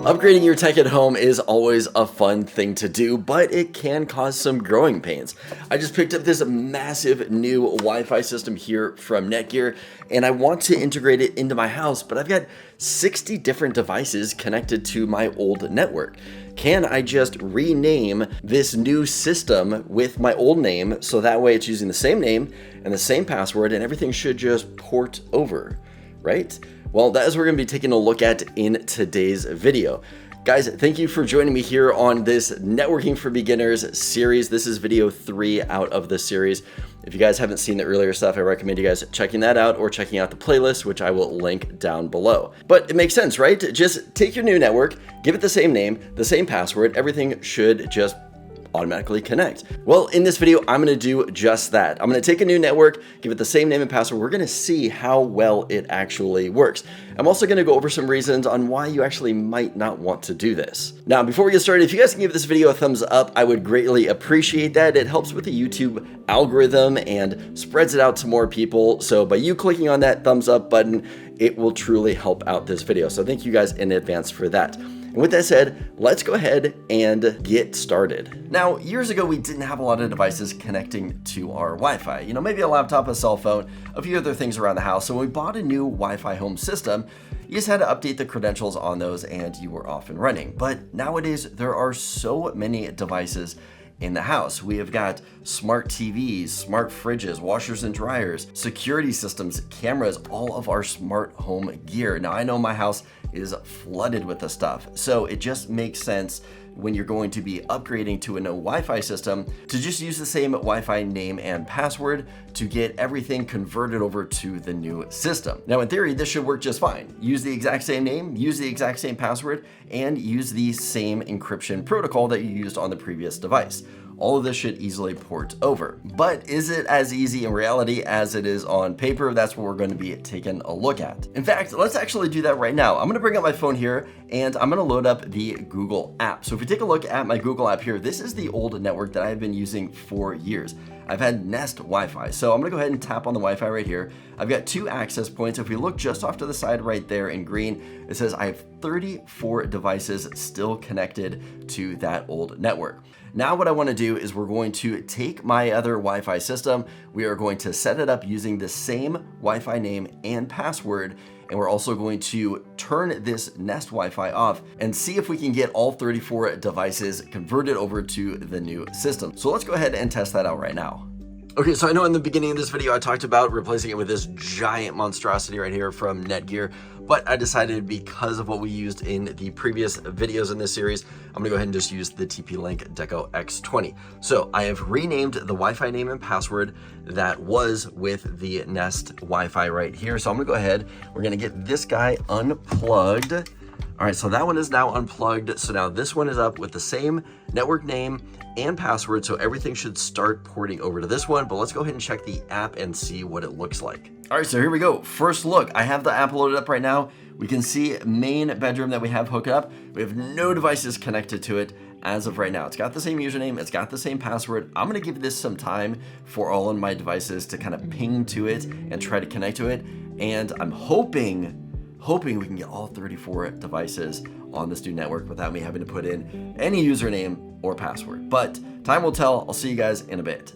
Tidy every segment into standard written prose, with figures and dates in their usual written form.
Upgrading your tech at home is always a fun thing to do, but it can cause some growing pains. I just picked up this massive new Wi-Fi system here from Netgear, and I want to integrate it into my house, but I've got 60 different devices connected to my old network. Can I just rename this new system with my old name so that way it's using the same name and the same password and everything should just port over, right? Well, that is what we're going to be taking a look at in today's video. Guys, thank you for joining me here on this Networking for Beginners series. This is video 3 out of the series. If you guys haven't seen the earlier stuff, I recommend you guys checking that out or checking out the playlist, which I will link down below. But it makes sense, right? Just take your new network, give it the same name, the same password, everything should just automatically connect. Well, in this video, I'm going to do just that. I'm going to take a new network, give it the same name and password. We're going to see how well it actually works. I'm also going to go over some reasons on why you actually might not want to do this. Now, before we get started, if you guys can give this video a thumbs up, I would greatly appreciate that. It helps with the YouTube algorithm and spreads it out to more people. So by you clicking on that thumbs up button, it will truly help out this video. So thank you guys in advance for that. And with that said, let's go ahead and get started. Now, years ago, we didn't have a lot of devices connecting to our Wi-Fi. You know, maybe a laptop, a cell phone, a few other things around the house. So when we bought a new Wi-Fi home system, you just had to update the credentials on those and you were off and running. But nowadays, there are so many devices in the house. We have got smart TVs, smart fridges, washers and dryers, security systems, cameras, all of our smart home gear. Now, I know my house is flooded with the stuff, so it just makes sense when you're going to be upgrading to a new Wi-Fi system to just use the same Wi-Fi name and password to get everything converted over to the new system. Now, in theory, this should work just fine. Use the exact same name, use the exact same password, and use the same encryption protocol that you used on the previous device. All of this should easily port over. But is it as easy in reality as it is on paper? That's what we're going to be taking a look at. In fact, let's actually do that right now. I'm going to bring up my phone here and I'm going to load up the Google app. So if we take a look at my Google app here, this is the old network that I've been using for years. I've had Nest Wi-Fi. So I'm going to go ahead and tap on the Wi-Fi right here. I've got 2 access points. If we look just off to the side right there in green, it says I have 34 devices still connected to that old network. Now what I want to do is we're going to take my other Wi-Fi system. We are going to set it up using the same Wi-Fi name and password. And we're also going to turn this Nest Wi-Fi off and see if we can get all 34 devices converted over to the new system. So let's go ahead and test that out right now. Okay, so I know in the beginning of this video, I talked about replacing it with this giant monstrosity right here from Netgear, but I decided because of what we used in the previous videos in this series, I'm gonna go ahead and just use the TP-Link Deco X20. So I have renamed the Wi-Fi name and password that was with the Nest Wi-Fi right here. So I'm gonna go ahead, we're gonna get this guy unplugged. All right, so that one is now unplugged. So now this one is up with the same network name and password. So everything should start porting over to this one, but let's go ahead and check the app and see what it looks like. All right, so here we go. First look, I have the app loaded up right now. We can see main bedroom that we have hooked up. We have no devices connected to it as of right now. It's got the same username, it's got the same password. I'm gonna give this some time for all of my devices to kind of ping to it and try to connect to it. And I'm hoping we can get all 34 devices on this new network without me having to put in any username or password. But time will tell. I'll see you guys in a bit.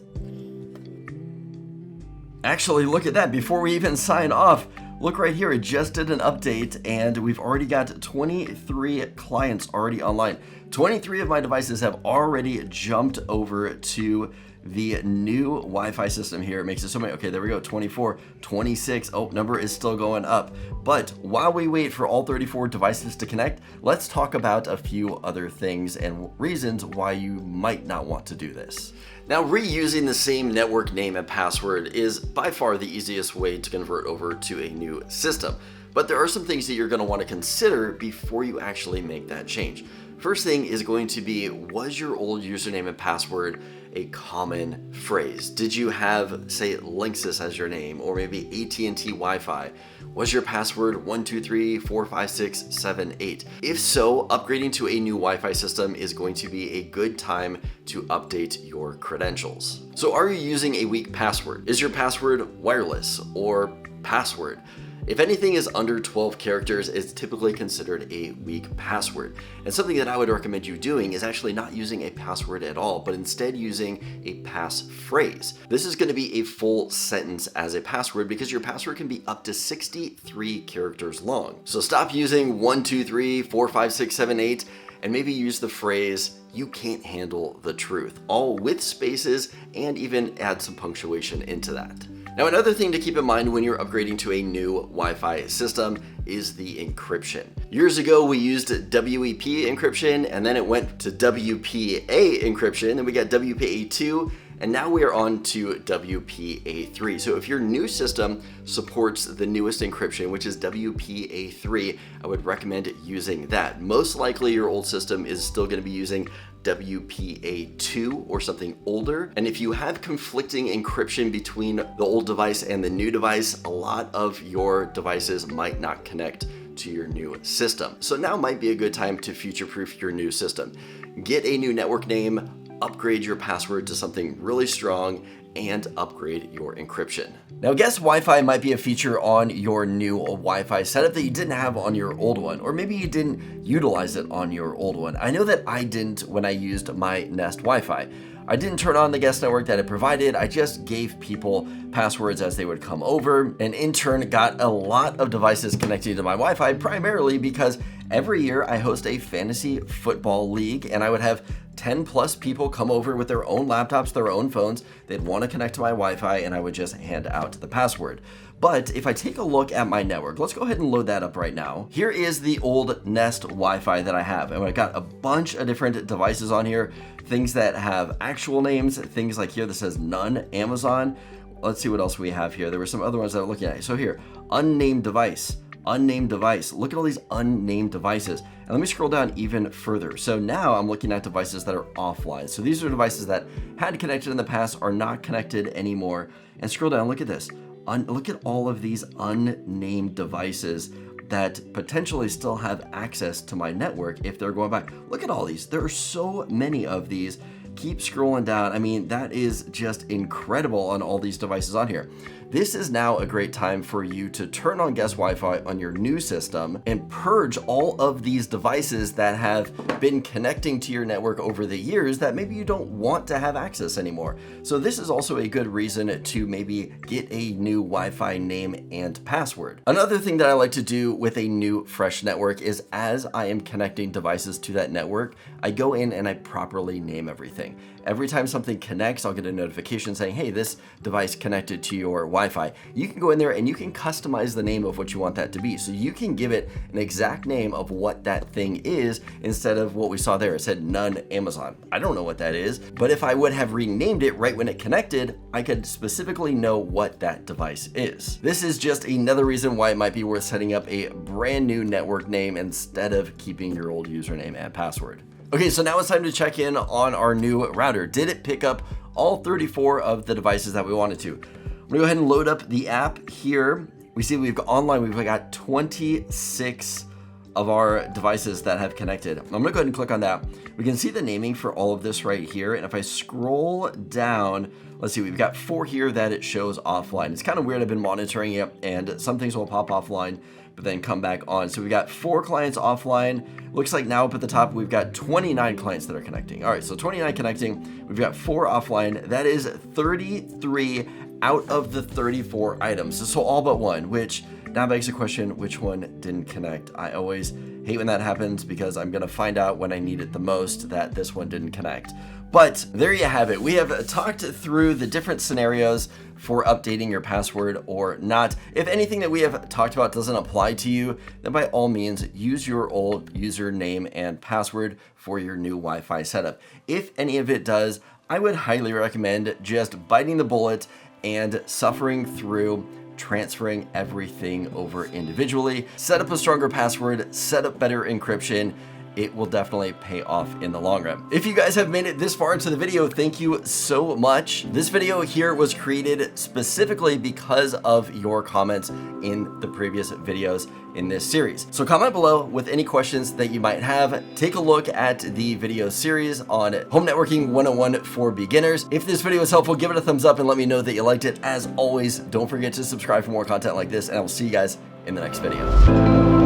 Actually, look at that. Before we even sign off, look right here. It just did an update and we've already got 23 clients already online. 23 of my devices have already jumped over to the new Wi-Fi system here. It makes it so many. Okay, there we go. 24, 26. Oh, number is still going up. But while we wait for all 34 devices to connect, let's talk about a few other things and reasons why you might not want to do this. Now, reusing the same network name and password is by far the easiest way to convert over to a new system. But there are some things that you're going to want to consider before you actually make that change. First thing is going to be, was your old username and password a common phrase? Did you have, say, Linksys as your name, or maybe AT&T Wi-Fi? Was your password 123456778? If so, upgrading to a new Wi-Fi system is going to be a good time to update your credentials. So are you using a weak password? Is your password wireless or password? If anything is under 12 characters, it's typically considered a weak password. And something that I would recommend you doing is actually not using a password at all, but instead using a passphrase. This is going to be a full sentence as a password because your password can be up to 63 characters long. So stop using 1, 2, 3, 4, 5, 6, 7, 8, and maybe use the phrase, "You can't handle the truth," all with spaces, and even add some punctuation into that. Now, another thing to keep in mind when you're upgrading to a new Wi-Fi system is the encryption. Years ago, we used WEP encryption, and then it went to WPA encryption, and we got WPA2, and now we are on to WPA3. So if your new system supports the newest encryption, which is WPA3, I would recommend using that. Most likely your old system is still going to be using WPA2 or something older. And if you have conflicting encryption between the old device and the new device, a lot of your devices might not connect to your new system. So now might be a good time to future-proof your new system. Get a new network name, upgrade your password to something really strong, and upgrade your encryption. Now, guest Wi-Fi might be a feature on your new Wi-Fi setup that you didn't have on your old one, or maybe you didn't utilize it on your old one. I know that I didn't when I used my Nest Wi-Fi. I didn't turn on the guest network that it provided. I just gave people passwords as they would come over, and in turn got a lot of devices connected to my Wi-Fi, primarily because every year I host a fantasy football league, and I would have 10 plus people come over with their own laptops, their own phones. They'd want to connect to my Wi-Fi, and I would just hand out the password. But if I take a look at my network, let's go ahead and load that up right now. Here is the old Nest Wi-Fi that I have, and I've got a bunch of different devices on here, things that have actual names, things like here that says none, Amazon. Let's see what else we have here. There were some other ones that I'm looking at. So here, unnamed device. Look at all these unnamed devices. And let me scroll down even further. So now I'm looking at devices that are offline. So these are devices that had connected in the past, are not connected anymore. And scroll down, look at this. Look at all of these unnamed devices that potentially still have access to my network if they're going back. Look at all these. There are so many of these. Keep scrolling down. I mean, that is just incredible on all these devices on here. This is now a great time for you to turn on guest Wi-Fi on your new system and purge all of these devices that have been connecting to your network over the years that maybe you don't want to have access anymore. So this is also a good reason to maybe get a new Wi-Fi name and password. Another thing that I like to do with a new fresh network is as I am connecting devices to that network, I go in and I properly name everything. Every time something connects, I'll get a notification saying, hey, this device connected to your Wi-Fi. You can go in there and you can customize the name of what you want that to be. So you can give it an exact name of what that thing is instead of what we saw there. It said none Amazon. I don't know what that is, but if I would have renamed it right when it connected, I could specifically know what that device is. This is just another reason why it might be worth setting up a brand new network name instead of keeping your old username and password. Okay, so now it's time to check in on our new router. Did it pick up all 34 of the devices that we wanted to? I'm gonna go ahead and load up the app here. We see we've got online, we've got 26 of our devices that have connected. I'm gonna go ahead and click on that. We can see the naming for all of this right here. And if I scroll down, let's see, we've got 4 here that it shows offline. It's kind of weird, I've been monitoring it and some things will pop offline, but then come back on. So we've got 4 clients offline. Looks like now up at the top, we've got 29 clients that are connecting. All right, so 29 connecting, we've got 4 offline. That is 33 out of the 34 items. So all but one, which now begs the question, which one didn't connect? I always hate when that happens because I'm gonna find out when I need it the most that this one didn't connect. But there you have it. We have talked through the different scenarios for updating your password or not. If anything that we have talked about doesn't apply to you, then by all means, use your old username and password for your new Wi-Fi setup. If any of it does, I would highly recommend just biting the bullet and suffering through transferring everything over individually. Set up a stronger password, set up better encryption. It will definitely pay off in the long run. If you guys have made it this far into the video, thank you so much. This video here was created specifically because of your comments in the previous videos in this series. So comment below with any questions that you might have. Take a look at the video series on Home Networking 101 for beginners. If this video was helpful, give it a thumbs up and let me know that you liked it. As always, don't forget to subscribe for more content like this, and I will see you guys in the next video.